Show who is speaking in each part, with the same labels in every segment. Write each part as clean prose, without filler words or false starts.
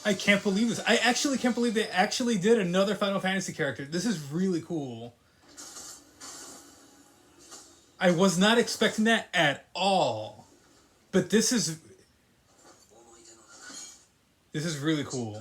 Speaker 1: I can't believe this. I actually can't believe they actually did another Final Fantasy character. This is really cool. I was not expecting that at all. But this is really cool.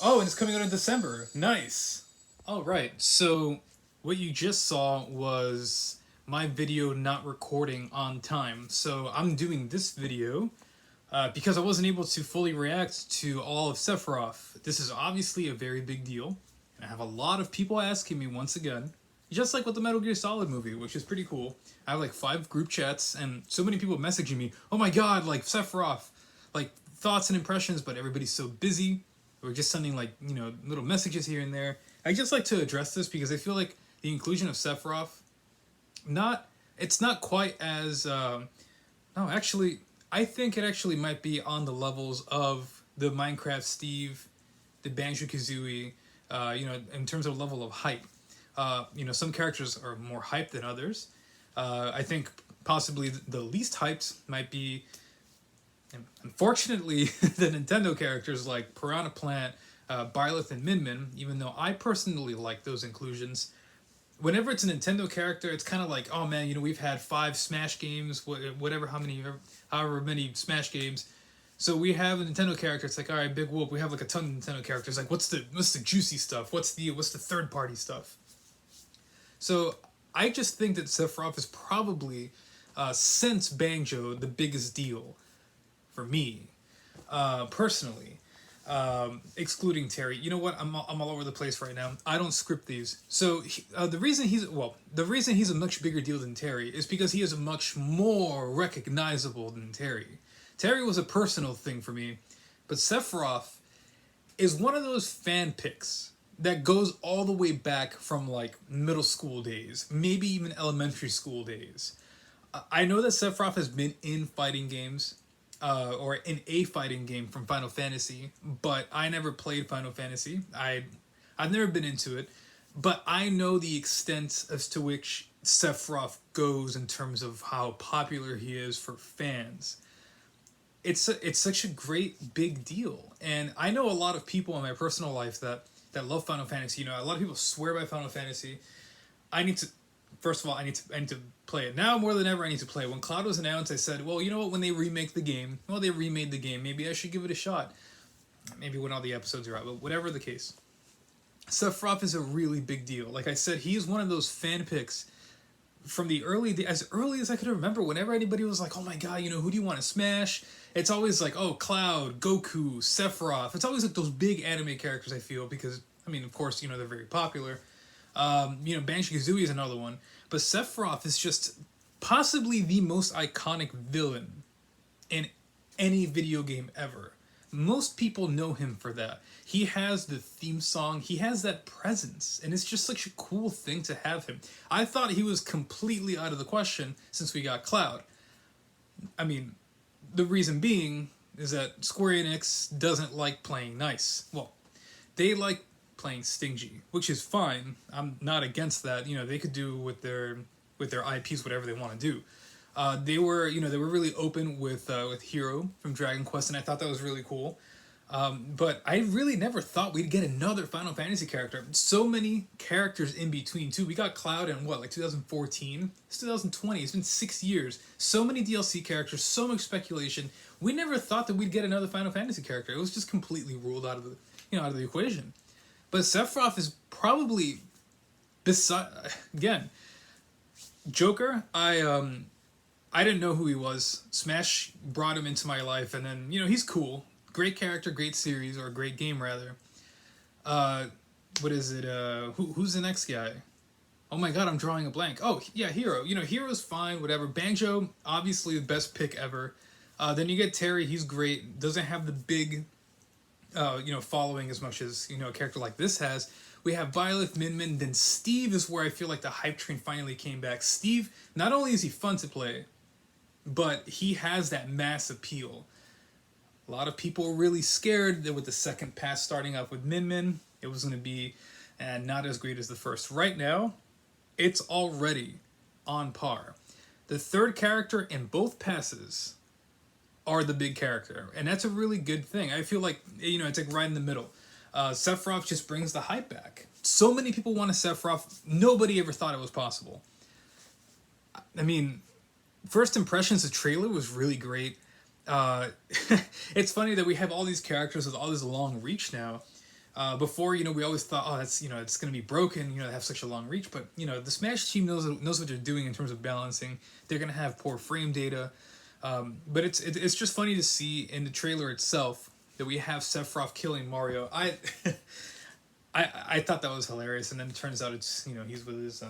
Speaker 1: Oh, and it's coming out in December. Nice. All right. So what you just saw was my video not recording on time. So I'm doing this video because I wasn't able to fully react to all of Sephiroth. This is obviously a very big deal. And I have a lot of people asking me once again, just like with the Metal Gear Solid movie, which is pretty cool. I have like 5 group chats and so many people messaging me, oh my god, like Sephiroth, like thoughts and impressions, but everybody's so busy. We're just sending like, little messages here and there. I just like to address this because I feel like the inclusion of Sephiroth, it's not quite as, no, actually, I think it actually might be on the levels of the Minecraft Steve, the Banjo-Kazooie, in terms of level of hype. Some characters are more hyped than others. I think possibly the least hyped might be, unfortunately, the Nintendo characters like Piranha Plant, Byleth, and Min Min, even though I personally like those inclusions. Whenever it's a Nintendo character, it's kind of like, oh man, we've had 5 Smash games, whatever, however many Smash games. So we have a Nintendo character. It's like, all right, Big Whoop. We have like a ton of Nintendo characters. Like, what's the juicy stuff? What's the third party stuff? So I just think that Sephiroth is probably, since Banjo, the biggest deal for me, personally. Excluding Terry. You know what? I'm all over the place right now. I don't script these. So the reason he's a much bigger deal than Terry is because he is much more recognizable than Terry. Terry was a personal thing for me, but Sephiroth is one of those fan picks that goes all the way back from like middle school days, maybe even elementary school days. I know that Sephiroth has been in fighting games, or in a fighting game from Final Fantasy, but I never played Final Fantasy. I've never been into it, but I know the extent as to which Sephiroth goes in terms of how popular he is for fans. It's such a great big deal, and I know a lot of people in my personal life that love Final Fantasy. A lot of people swear by Final Fantasy. I need to First of all, I need to play it now more than ever. I need to play it. When Cloud was announced, I said, well, you know what? When they remake the game, they remade the game. Maybe I should give it a shot. Maybe when all the episodes are out, but whatever the case, Sephiroth is a really big deal. Like I said, he is one of those fan picks from as early as I could remember. Whenever anybody was like, "Oh my god, who do you want to smash?" It's always like, "Oh, Cloud, Goku, Sephiroth." It's always like those big anime characters. I feel because of course, they're very popular. Banjo-Kazooie is another one, but Sephiroth is just possibly the most iconic villain in any video game ever. Most people know him for that. He has the theme song, he has that presence, and it's just such a cool thing to have him. I thought he was completely out of the question since we got Cloud. The reason being is that Square Enix doesn't like playing nice. Well, they like playing stingy, which is fine. I'm not against that. They could do with their IPs whatever they want to do. They were really open with Hero from Dragon Quest, and I thought that was really cool. But I really never thought we'd get another Final Fantasy character. So many characters in between too. We got Cloud in 2014? It's 2020. It's been 6 years. So many DLC characters. So much speculation. We never thought that we'd get another Final Fantasy character. It was just completely ruled out of the equation. But Sephiroth is probably again, Joker. I didn't know who he was. Smash brought him into my life, and then he's cool, great character, great series, or great game rather. What is it? Who's the next guy? Oh my god, I'm drawing a blank. Oh yeah, Hero. Hero's fine, whatever. Banjo, obviously the best pick ever. Then you get Terry. He's great. Doesn't have the big following as much as a character like this has. We have Byleth, Min Min, then Steve is where I feel like the hype train finally came back. Steve, not only is he fun to play, but he has that mass appeal. A lot of people were really scared that with the second pass starting up with Min Min, it was going to be not as great as the first. Right now, it's already on par. The third character in both passes are the big character, and that's a really good thing. I feel like, it's like right in the middle. Sephiroth just brings the hype back. So many people want a Sephiroth. Nobody ever thought it was possible. I mean, first impressions, the trailer was really great. It's funny that we have all these characters with all this long reach now. Before, we always thought, oh, that's, it's going to be broken, they have such a long reach. But, the Smash team knows what they're doing in terms of balancing. They're going to have poor frame data. But it's just funny to see in the trailer itself that we have Sephiroth killing Mario. I thought that was hilarious, and then it turns out it's he's with his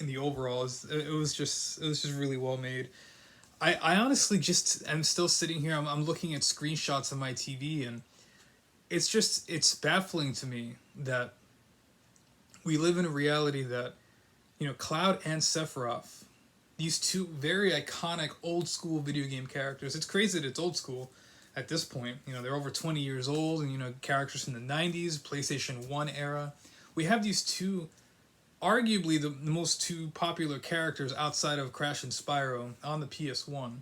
Speaker 1: in the overalls. It was just really well made. I honestly just am still sitting here. I'm looking at screenshots on my TV, and it's baffling to me that we live in a reality that Cloud and Sephiroth, these two very iconic old school video game characters. It's crazy that it's old school at this point. They're over 20 years old, and characters from the 90s, PlayStation 1 era. We have these two, arguably the most two popular characters outside of Crash and Spyro on the PS1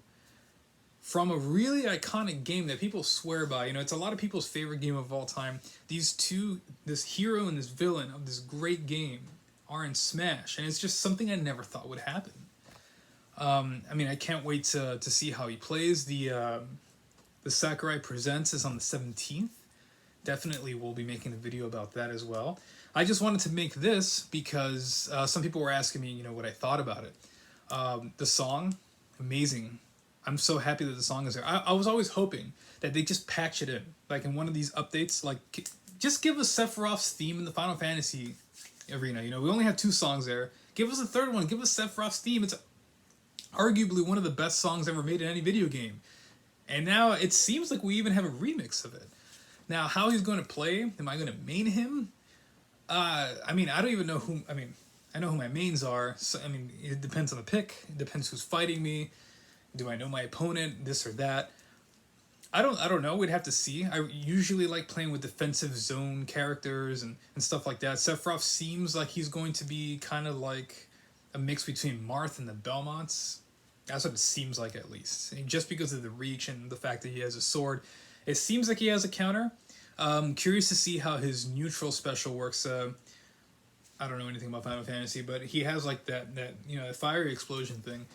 Speaker 1: from a really iconic game that people swear by. It's a lot of people's favorite game of all time. These two, this hero and this villain of this great game, are in Smash, and it's just something I never thought would happen. I can't wait to see how he plays. The Sakurai Presents is on the 17th. Definitely we'll be making a video about that as well. I just wanted to make this because some people were asking me, what I thought about it. The song, amazing. I'm so happy that the song is there. I was always hoping that they just patch it in. Like in one of these updates, like just give us Sephiroth's theme in the Final Fantasy arena. We only have 2 songs there. Give us a third one. Give us Sephiroth's theme. It's arguably one of the best songs ever made in any video game. And now it seems like we even have a remix of it. Now, how he's going to play? Am I going to main him? I don't even know who... I know who my mains are. So, it depends on the pick. It depends who's fighting me. Do I know my opponent? This or that. I don't know. We'd have to see. I usually like playing with defensive zone characters and stuff like that. Sephiroth seems like he's going to be kind of like a mix between Marth and the Belmonts. That's what it seems like, at least. And just because of the reach and the fact that he has a sword, it seems like he has a counter. Curious to see how his neutral special works. I don't know anything about Final Fantasy, but he has like that fiery explosion thing.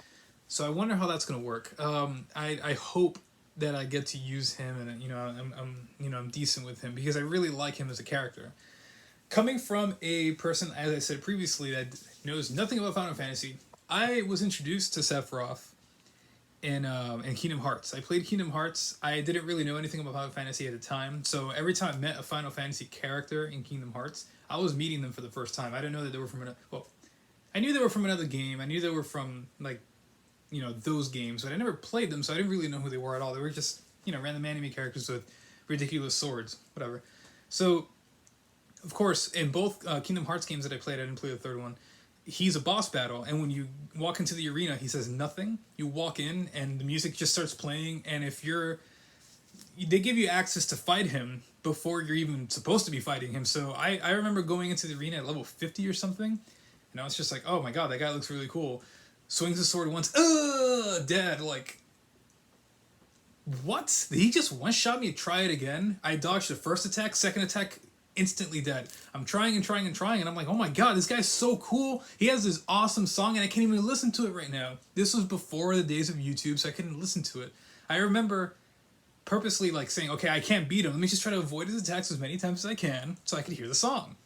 Speaker 1: So I wonder how that's gonna work. I hope that I get to use him, and I'm decent with him because I really like him as a character. Coming from a person, as I said previously, that knows nothing about Final Fantasy, I was introduced to Sephiroth in Kingdom Hearts. I played Kingdom Hearts. I didn't really know anything about Final Fantasy at the time, so every time I met a Final Fantasy character in Kingdom Hearts, I was meeting them for the first time. I didn't know that they were from another... Well, I knew they were from another game. I knew they were from, those games, but I never played them, so I didn't really know who they were at all. They were just, random anime characters with ridiculous swords, whatever. So, of course, in both Kingdom Hearts games that I played, I didn't play the third one, he's a boss battle, and when you walk into the arena, he says nothing. You walk in, and the music just starts playing, and they give you access to fight him before you're even supposed to be fighting him. So I remember going into the arena at level 50 or something, and I was just like, oh my god, that guy looks really cool. Swings his sword once, dead, like, what? Did he just one-shot me? Try it again? I dodged the first attack, second attack, instantly dead. I'm trying, and I'm like, oh my god, this guy's so cool. He has this awesome song, and I can't even listen to it right now. This was before the days of YouTube, so I couldn't listen to it. I remember purposely saying, okay, I can't beat him. Let me just try to avoid his attacks as many times as I can so I could hear the song.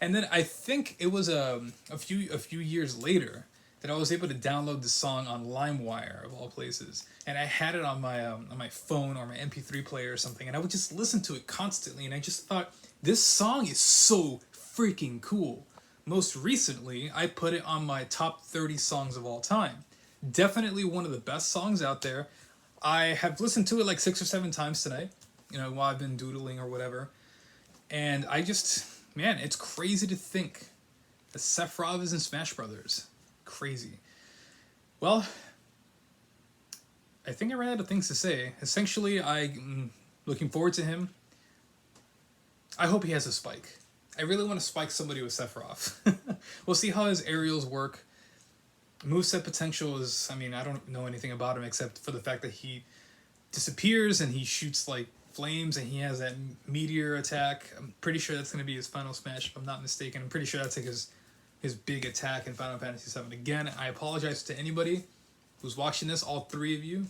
Speaker 1: And then I think it was a few years later that I was able to download the song on LimeWire, of all places. And I had it on my phone or my MP3 player or something, and I would just listen to it constantly, and I just thought, this song is so freaking cool. Most recently, I put it on my top 30 songs of all time. Definitely one of the best songs out there. I have listened to it 6 or 7 times tonight, while I've been doodling or whatever. And I just, man, it's crazy to think that Sephiroth is in Smash Brothers. Crazy. Well, I think I ran out of things to say. Essentially, I'm looking forward to him. I hope he has a spike. I really want to spike somebody with Sephiroth. We'll see how his aerials work. Moveset potential is, I mean, I don't know anything about him except for the fact that he disappears and he shoots like flames and he has that meteor attack. I'm pretty sure that's going to be his final smash if I'm not mistaken. I'm pretty sure that's like his big attack in Final Fantasy VII. Again, I apologize to anybody who's watching this, all three of you.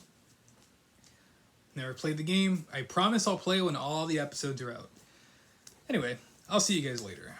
Speaker 1: Never played the game. I promise I'll play when all the episodes are out. Anyway, I'll see you guys later.